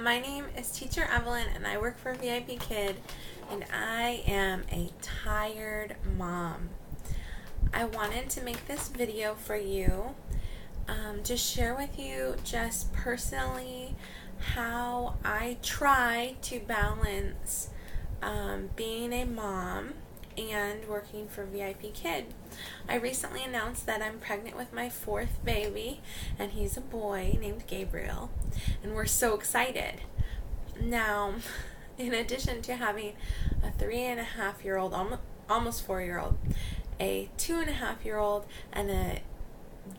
My name is Teacher Evelyn and I work for VIPKID and I am a tired mom. I wanted to make this video for you to share with you just personally how I try to balance being a mom and working for VIPKID. I recently announced that I'm pregnant with my fourth baby, and he's a boy named Gabriel, and we're so excited. Now, in addition to having a 3.5-year-old, almost 4-year-old, a 2.5-year-old, and a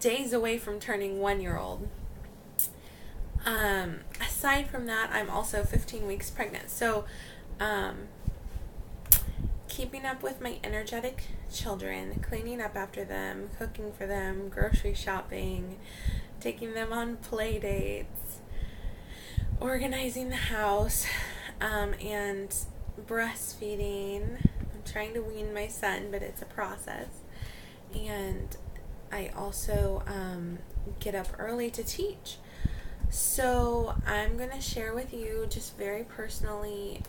days away from turning 1-year-old. Aside from that, I'm also 15 weeks pregnant. So, keeping up with my energetic children, cleaning up after them, cooking for them, grocery shopping, taking them on play dates, organizing the house, and breastfeeding. I'm trying to wean my son, but it's a process. And I also get up early to teach. So I'm going to share with you just very personally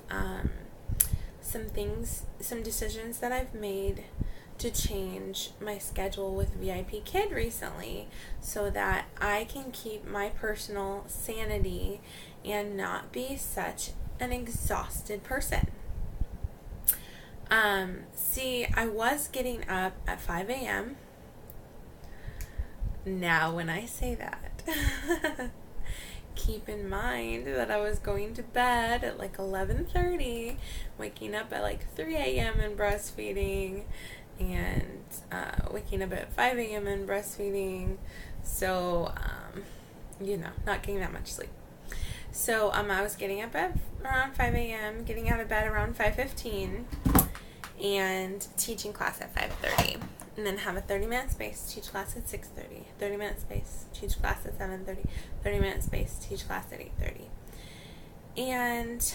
some decisions that I've made to change my schedule with VIPKID recently so that I can keep my personal sanity and not be such an exhausted person. See, I was getting up at 5 a.m. Now, when I say that, keep in mind that I was going to bed at like 11:30, waking up at like 3 a.m. and breastfeeding, and waking up at 5 a.m. and breastfeeding. So, not getting that much sleep. So, I was getting up at around 5 a.m., getting out of bed around 5:15, and teaching class at 5:30. And then have a 30-minute space, teach class at 6:30. 30-minute space, teach class at 7:30. 30-minute space, teach class at 8:30. And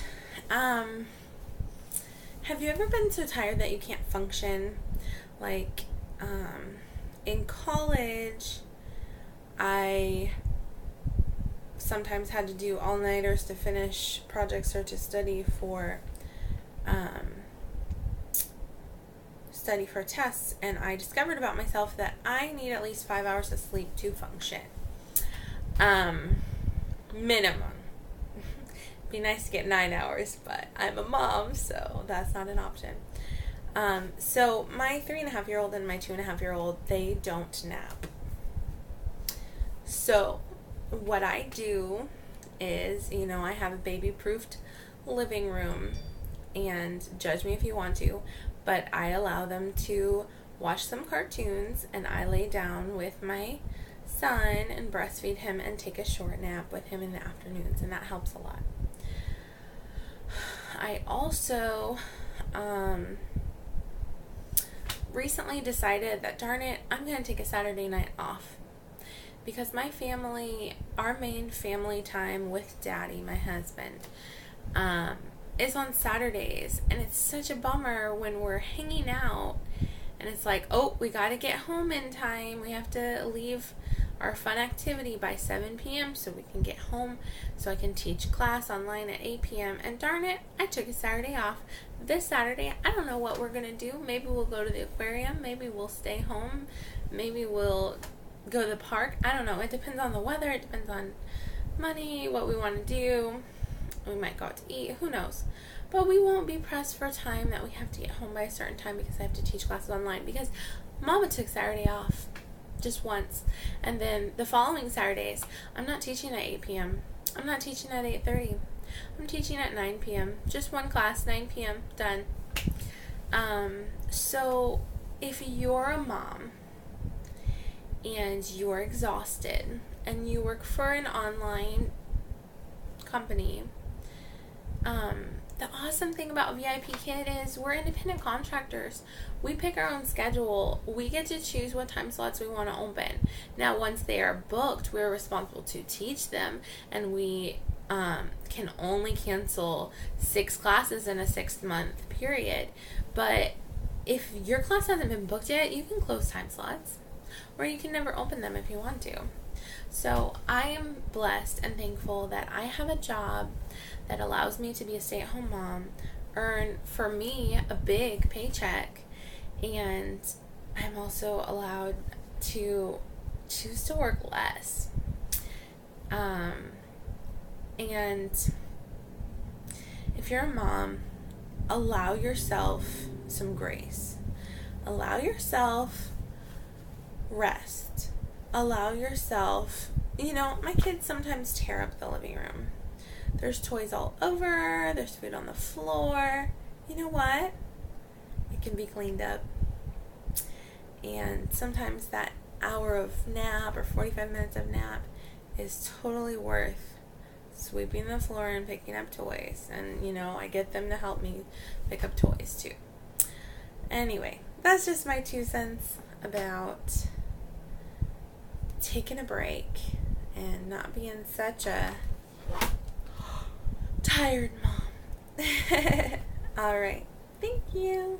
have you ever been so tired that you can't function? Like, in college, I sometimes had to do all-nighters to finish projects or to study for tests, and I discovered about myself that I need at least 5 hours of sleep to function. Minimum. Be nice to get 9 hours, but I'm a mom, so that's not an option. So my 3.5-year-old and my 2.5-year-old, they don't nap. So what I do is, I have a baby-proofed living room, and judge me if you want to, but I allow them to watch some cartoons, and I lay down with my son and breastfeed him and take a short nap with him in the afternoons, and that helps a lot. I also recently decided that, darn it, I'm going to take a Saturday night off, because my family, our main family time with Daddy, my husband, is on Saturdays, and it's such a bummer when we're hanging out and it's like, oh, we got to get home in time. We have to leave our fun activity by 7 p.m. so we can get home so I can teach class online at 8 p.m. And darn it, I took a Saturday off. This Saturday, I don't know what we're going to do. Maybe we'll go to the aquarium. Maybe we'll stay home. Maybe we'll go to the park. I don't know. It depends on the weather. It depends on money, what we want to do. We might go out to eat, who knows. But we won't be pressed for time that we have to get home by a certain time because I have to teach classes online, because Mama took Saturday off just once. And then the following Saturdays, I'm not teaching at 8 p.m. I'm not teaching at 8:30. I'm teaching at 9 p.m. Just one class, 9 p.m., done. So if you're a mom and you're exhausted and you work for an online company, the awesome thing about VIPKID is we're independent contractors. We pick our own schedule. We get to choose what time slots we want to open. Now, once they are booked, we're responsible to teach them, and we can only cancel 6 classes in a 6-month period. But if your class hasn't been booked yet, you can close time slots, or you can never open them if you want to. So I am blessed and thankful that I have a job that allows me to be a stay-at-home mom, earn for me a big paycheck, and I'm also allowed to choose to work less. And if you're a mom, allow yourself some grace. Allow yourself rest. Allow yourself, my kids sometimes tear up the living room. There's toys all over, there's food on the floor. You know what? It can be cleaned up. And sometimes that hour of nap or 45 minutes of nap is totally worth sweeping the floor and picking up toys. And, I get them to help me pick up toys too. Anyway, that's just my 2 cents about taking a break and not being such a tired mom. All right. Thank you.